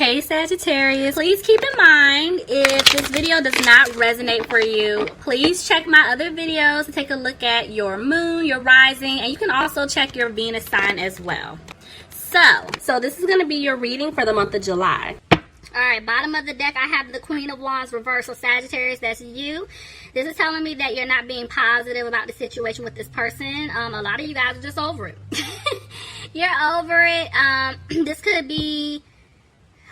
Hey Sagittarius, please keep in mind if this video does not resonate for you, please check my other videos to take a look at your moon, your rising, and you can also check your Venus sign as well. So this is going to be your reading for the month of July. Alright, bottom of the deck, I have the Queen of Wands reversed. So Sagittarius, that's you. This is telling me that you're not being positive about the situation with this person. A lot of you guys are just over it. You're over it. This could be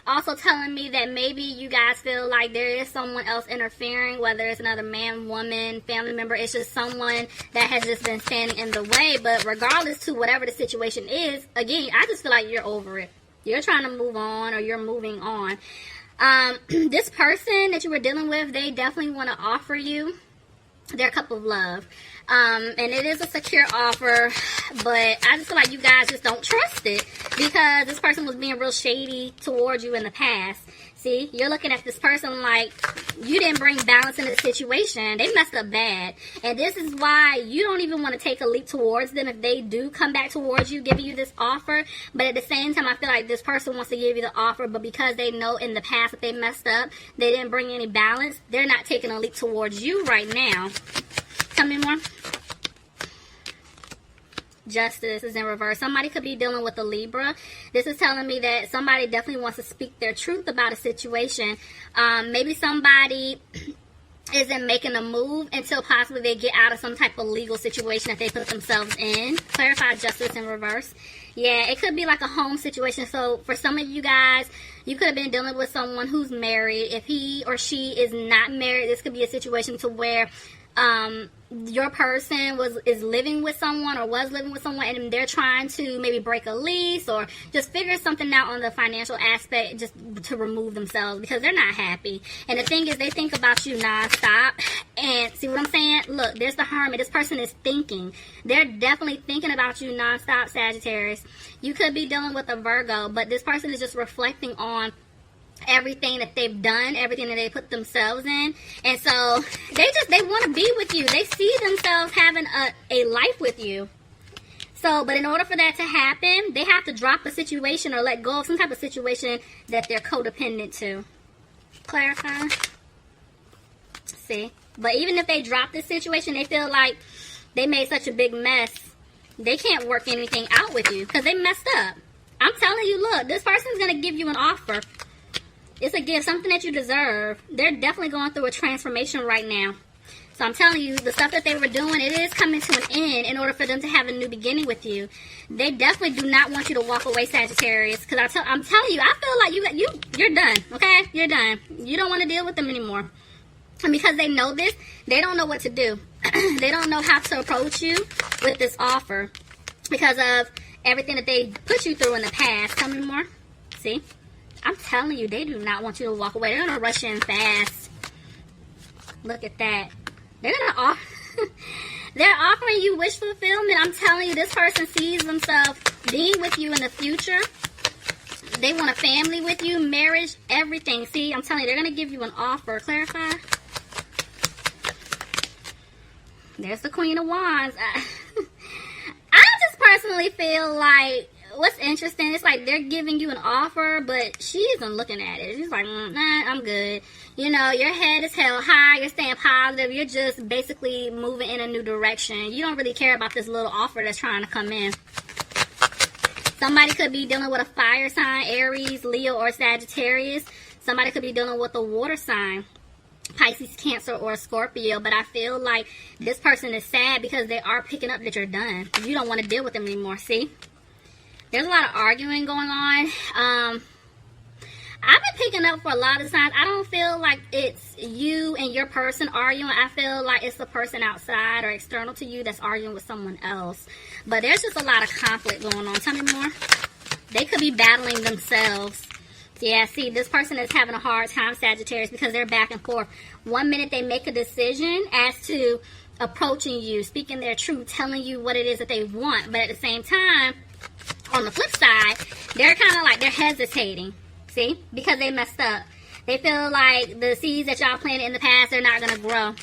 also telling me that maybe you guys feel like there is someone else interfering, whether it's another man, woman, family member. It's just someone that has just been standing in the way. But regardless to whatever the situation is, again, I just feel like you're over it. You're trying to move on, or you're moving on. This person that you were dealing with, they definitely want to offer you their cup of love. And it is a secure offer, but I just feel like you guys just don't trust it because this person was being real shady towards you in the past. See, you're looking at this person like you didn't bring balance in the situation. They messed up bad. And this is why you don't even want to take a leap towards them if they do come back towards you, giving you this offer. But at the same time, I feel like this person wants to give you the offer, but because they know in the past that they messed up, they didn't bring any balance, they're not taking a leap towards you right now. Tell me more. Justice is in reverse. Somebody could be dealing with a Libra. This is telling me that somebody definitely wants to speak their truth about a situation. Maybe somebody isn't making a move until possibly they get out of some type of legal situation that they put themselves in. Clarify justice in reverse. Yeah, it could be like a home situation. So for some of you guys, you could have been dealing with someone who's married. If he or she is not married, this could be a situation to where your person is living with someone or was living with someone, and they're trying to maybe break a lease or just figure something out on the financial aspect just to remove themselves because they're not happy. And the thing is, they think about you nonstop. And see what I'm saying? Look, there's the Hermit. This person is thinking. They're definitely thinking about you nonstop, Sagittarius. You could be dealing with a Virgo, but this person is just reflecting on everything that they've done, everything that they put themselves in, and so they want to be with you. They see themselves having a life with you. So, but in order for that to happen, they have to drop a situation or let go of some type of situation that they're codependent to. Clarify. See, but even if they drop this situation, they feel like they made such a big mess. They can't work anything out with you because they messed up. I'm telling you, look, this person's gonna give you an offer. It's a gift, something that you deserve. They're definitely going through a transformation right now. So I'm telling you, the stuff that they were doing, it is coming to an end in order for them to have a new beginning with you. They definitely do not want you to walk away, Sagittarius. Because I'm telling you, I feel like you're done, okay? You're done. You don't want to deal with them anymore. And because they know this, they don't know what to do. They don't know how to approach you with this offer because of everything that they put you through in the past. Tell me more. See? I'm telling you, they do not want you to walk away. They're going to rush in fast. Look at that. They're going to they're offering you wish fulfillment. I'm telling you, this person sees themselves being with you in the future. They want a family with you, marriage, everything. See, I'm telling you, they're going to give you an offer. Clarify. There's the Queen of Wands. I just personally feel like what's interesting, it's like they're giving you an offer, but she isn't looking at it. She's like, nah, I'm good. You know, your head is held high. You're staying positive. You're just basically moving in a new direction. You don't really care about this little offer that's trying to come in. Somebody could be dealing with a fire sign, Aries, Leo, or Sagittarius. Somebody could be dealing with a water sign, Pisces, Cancer, or Scorpio. But I feel like this person is sad because they are picking up that you're done. You don't want to deal with them anymore, see? There's a lot of arguing going on. I've been picking up for a lot of signs. I don't feel like it's you and your person arguing. I feel like it's the person outside or external to you that's arguing with someone else. But there's just a lot of conflict going on. Tell me more. They could be battling themselves. Yeah, see, this person is having a hard time, Sagittarius, because they're back and forth. One minute they make a decision as to approaching you, speaking their truth, telling you what it is that they want. But at the same time, on the flip side, they're kind of like they're hesitating, see, because they messed up. They feel like the seeds that y'all planted in the past, they're not going to grow.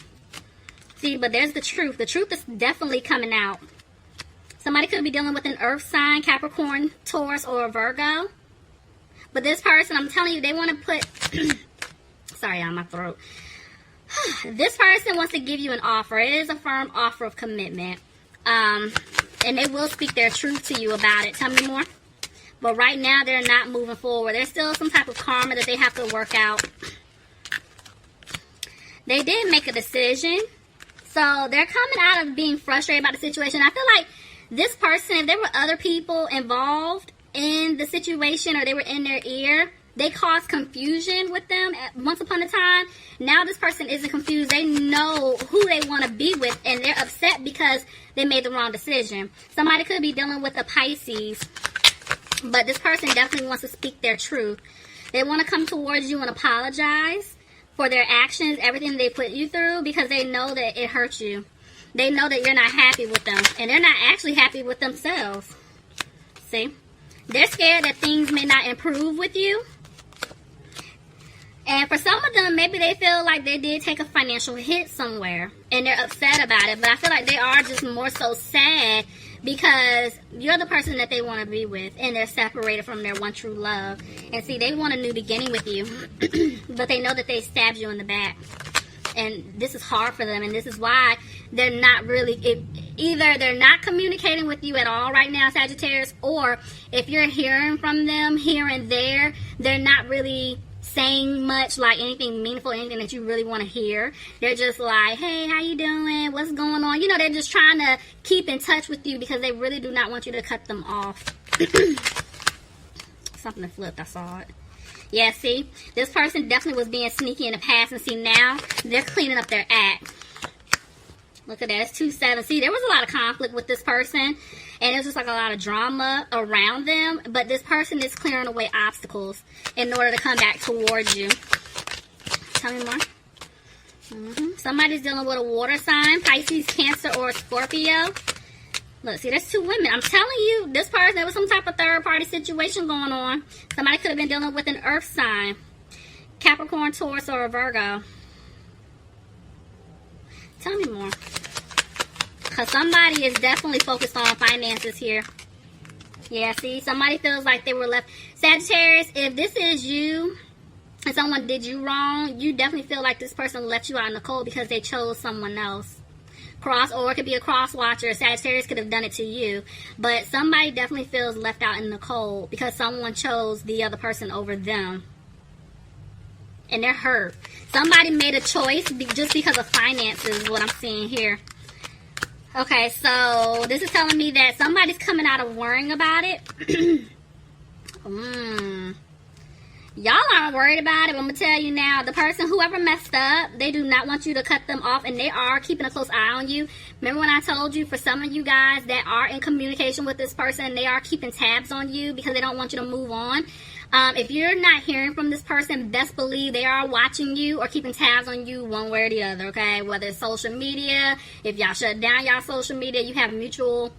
See, but there's the truth. The truth is definitely coming out. Somebody could be dealing with an earth sign, Capricorn, Taurus, or a Virgo. But this person, I'm telling you, they want to put... Sorry, on my throat. This person wants to give you an offer. It is a firm offer of commitment. And they will speak their truth to you about it. Tell me more. But right now, they're not moving forward. There's still some type of karma that they have to work out. They did make a decision. So they're coming out of being frustrated about the situation. I feel like this person, if there were other people involved in the situation or they were in their ear, they caused confusion with them once upon a time. Now this person isn't confused. They know who they want to be with, and they're upset because they made the wrong decision. Somebody could be dealing with a Pisces, but this person definitely wants to speak their truth. They want to come towards you and apologize for their actions, everything they put you through, because they know that it hurt you. They know that you're not happy with them, and they're not actually happy with themselves. See? They're scared that things may not improve with you. And for some of them, maybe they feel like they did take a financial hit somewhere, and they're upset about it. But I feel like they are just more so sad because you're the person that they want to be with, and they're separated from their one true love. And see, they want a new beginning with you, but they know that they stabbed you in the back. And this is hard for them, and this is why they're not really... Either they're not communicating with you at all right now, Sagittarius, or if you're hearing from them here and there, they're not really saying much, like anything meaningful, anything that you really want to hear. They're just like, hey, how you doing? What's going on? You know, they're just trying to keep in touch with you because they really do not want you to cut them off. Something flipped, I saw it. Yeah, see? This person definitely was being sneaky in the past, and see, now they're cleaning up their act. Look at that. It's 2-7. See, there was a lot of conflict with this person, and it was just like a lot of drama around them. But this person is clearing away obstacles in order to come back towards you. Tell me more. Somebody's dealing with a water sign, Pisces, Cancer, or Scorpio. Look, see, there's two women. I'm telling you, this person, there was some type of third-party situation going on. Somebody could have been dealing with an earth sign, Capricorn, Taurus, or a Virgo. Tell me more. Because somebody is definitely focused on finances here. Yeah, see, somebody feels like they were left. Sagittarius, if this is you and someone did you wrong, you definitely feel like this person left you out in the cold because they chose someone else. Or it could be a cross watcher. Sagittarius could have done it to you. But somebody definitely feels left out in the cold because someone chose the other person over them. And they're hurt. Somebody made a choice just because of finances is what I'm seeing here. Okay, so this is telling me that somebody's coming out of worrying about it. Y'all aren't worried about it, but I'm going to tell you now, the person, whoever messed up, they do not want you to cut them off, and they are keeping a close eye on you. Remember when I told you, for some of you guys that are in communication with this person, they are keeping tabs on you because they don't want you to move on. If you're not hearing from this person, best believe they are watching you or keeping tabs on you one way or the other, okay? Whether it's social media, if y'all shut down y'all social media, you have mutual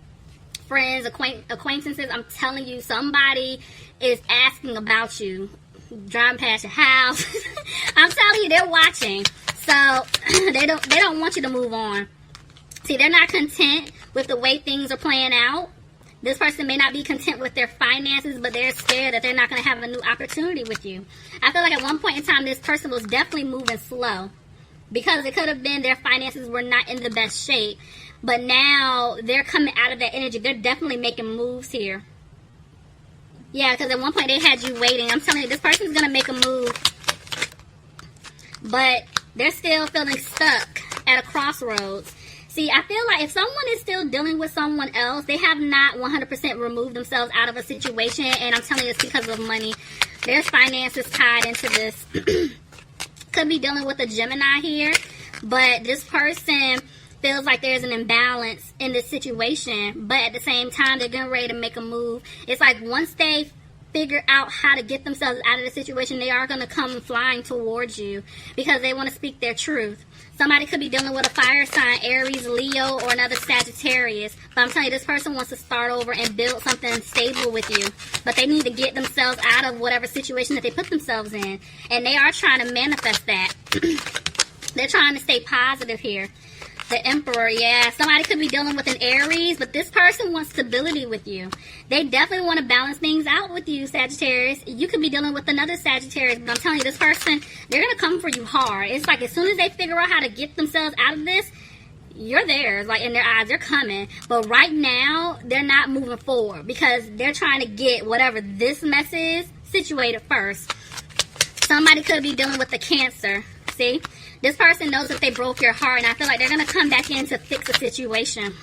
friends, acquaintances, I'm telling you, somebody is asking about you. Driving past your house. I'm telling you, they're watching. So they don't want you to move on. See, they're not content with the way things are playing out. This person may not be content with their finances, but they're scared that they're not going to have a new opportunity with you. I feel like at one point in time, this person was definitely moving slow because it could have been their finances were not in the best shape. But now they're coming out of that energy. They're definitely making moves here. Yeah, because at one point they had you waiting. I'm telling you, this person's going to make a move. But they're still feeling stuck at a crossroads. See, I feel like if someone is still dealing with someone else, they have not 100% removed themselves out of a situation. And I'm telling you, it's because of money. There's finances tied into this. Could be dealing with a Gemini here. But this person feels like there's an imbalance in this situation, but at the same time, they're getting ready to make a move. It's like once they figure out how to get themselves out of the situation, they are going to come flying towards you because they want to speak their truth. Somebody could be dealing with a fire sign, Aries, Leo, or another Sagittarius. But I'm telling you, this person wants to start over and build something stable with you. But they need to get themselves out of whatever situation that they put themselves in. And they are trying to manifest that. They're trying to stay positive here. The Emperor, yeah. Somebody could be dealing with an Aries, but this person wants stability with you. They definitely want to balance things out with you, Sagittarius. You could be dealing with another Sagittarius, but I'm telling you, this person, they're going to come for you hard. It's like as soon as they figure out how to get themselves out of this, you're theirs. Like in their eyes, they're coming. But right now, they're not moving forward because they're trying to get whatever this mess is situated first. Somebody could be dealing with the Cancer. See? This person knows that they broke your heart, and I feel like they're going to come back in to fix the situation.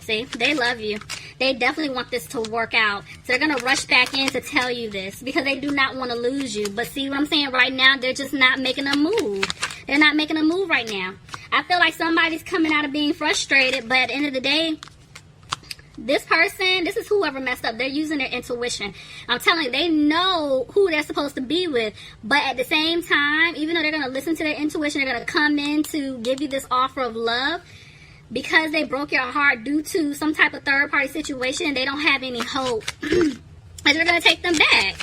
See? They love you. They definitely want this to work out. So they're going to rush back in to tell you this because they do not want to lose you. But see what I'm saying? Right now, they're just not making a move. They're not making a move right now. I feel like somebody's coming out of being frustrated, but at the end of the day, this person, this is whoever messed up. They're using their intuition. I'm telling you, they know who they're supposed to be with. But at the same time, even though they're going to listen to their intuition, they're going to come in to give you this offer of love. Because they broke your heart due to some type of third-party situation, they don't have any hope. And you're going to take them back.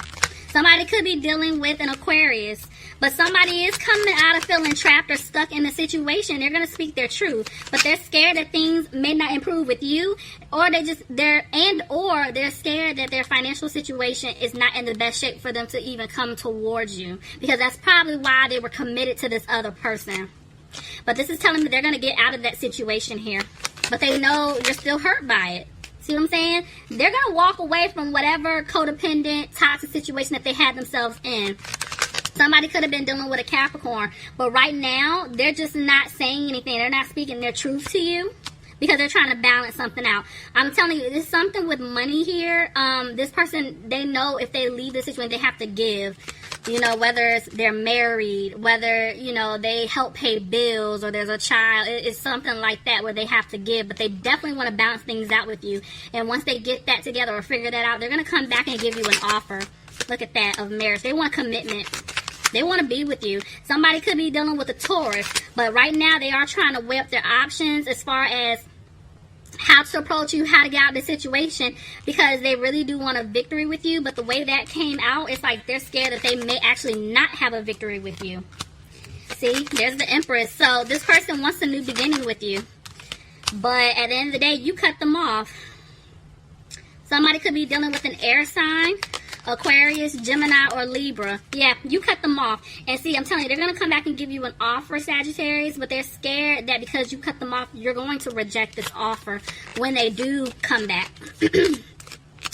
Somebody could be dealing with an Aquarius. But somebody is coming out of feeling trapped or stuck in a situation. They're going to speak their truth. But they're scared that things may not improve with you. Or they're scared that their financial situation is not in the best shape for them to even come towards you. Because that's probably why they were committed to this other person. But this is telling me they're going to get out of that situation here. But they know you're still hurt by it. See what I'm saying? They're going to walk away from whatever codependent, toxic situation that they had themselves in. Somebody could have been dealing with a Capricorn. But right now, they're just not saying anything. They're not speaking their truth to you. Because they're trying to balance something out. I'm telling you, there's something with money here. This person, they know if they leave the situation, they have to give. You know, whether they're married, whether, you know, they help pay bills or there's a child. It's something like that where they have to give. But they definitely want to balance things out with you. And once they get that together or figure that out, they're going to come back and give you an offer. Look at that, of marriage. They want commitment. They want to be with you. Somebody could be dealing with a Taurus. But right now, they are trying to weigh up their options as far as how to approach you, how to get out of the situation, because they really do want a victory with you. But the way that came out, it's like they're scared that they may actually not have a victory with you. See, there's the Empress. So this person wants a new beginning with you. But at the end of the day, you cut them off. Somebody could be dealing with an air sign, Aquarius, Gemini, or Libra. Yeah, you cut them off. And see, I'm telling you, they're going to come back and give you an offer, Sagittarius, but they're scared that because you cut them off, you're going to reject this offer when they do come back.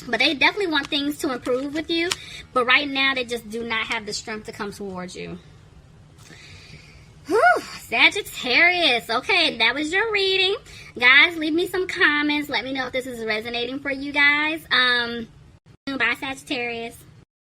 But they definitely want things to improve with you. But right now, they just do not have the strength to come towards you. Whew, Sagittarius. Okay, that was your reading. Guys, leave me some comments. Let me know if this is resonating for you guys. Bye, Sagittarius.